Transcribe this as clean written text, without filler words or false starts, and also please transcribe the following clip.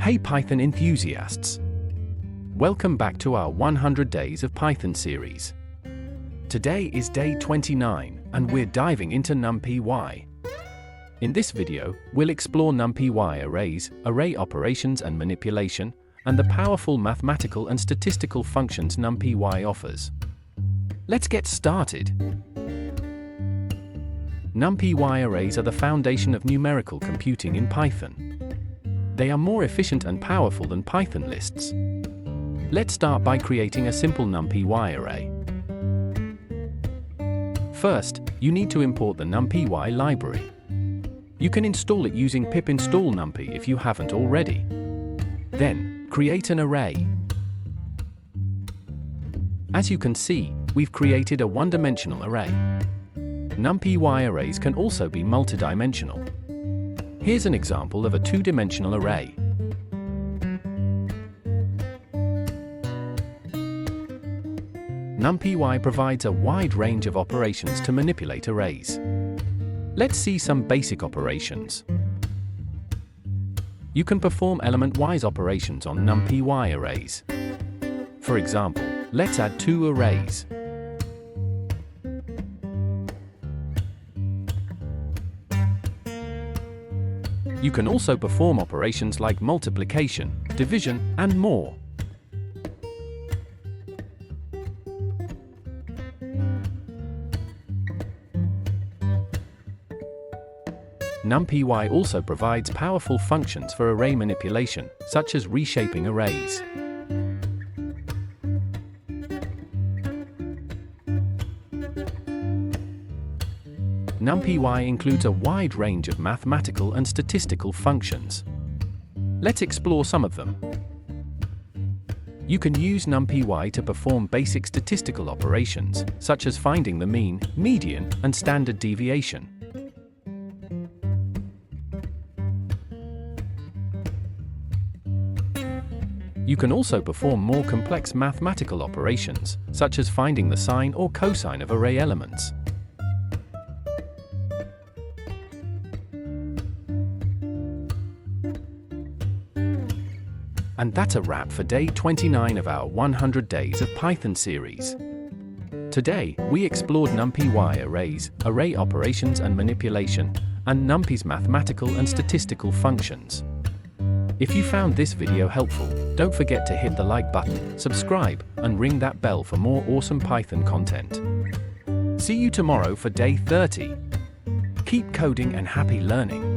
Hey Python enthusiasts! Welcome back to our 100 Days of Python series. Today is day 29, and we're diving into NumPy. In this video, we'll explore NumPy arrays, array operations and manipulation, and the powerful mathematical and statistical functions NumPy offers. Let's get started. NumPy arrays are the foundation of numerical computing in Python. They are more efficient and powerful than Python lists. Let's start by creating a simple NumPy array. First, you need to import the NumPy library. You can install it using pip install numpy if you haven't already. Then, create an array. As you can see, we've created a one-dimensional array. NumPy arrays can also be multidimensional. Here's an example of a two-dimensional array. NumPy provides a wide range of operations to manipulate arrays. Let's see some basic operations. You can perform element-wise operations on NumPy arrays. For example, let's add two arrays. You can also perform operations like multiplication, division, and more. NumPy also provides powerful functions for array manipulation, such as reshaping arrays. NumPy includes a wide range of mathematical and statistical functions. Let's explore some of them. You can use NumPy to perform basic statistical operations, such as finding the mean, median, and standard deviation. You can also perform more complex mathematical operations, such as finding the sine or cosine of array elements. And that's a wrap for day 29 of our 100 Days of Python series. Today, we explored NumPy arrays, array operations and manipulation, and NumPy's mathematical and statistical functions. If you found this video helpful, don't forget to hit the like button, subscribe, and ring that bell for more awesome Python content. See you tomorrow for day 30. Keep coding and happy learning.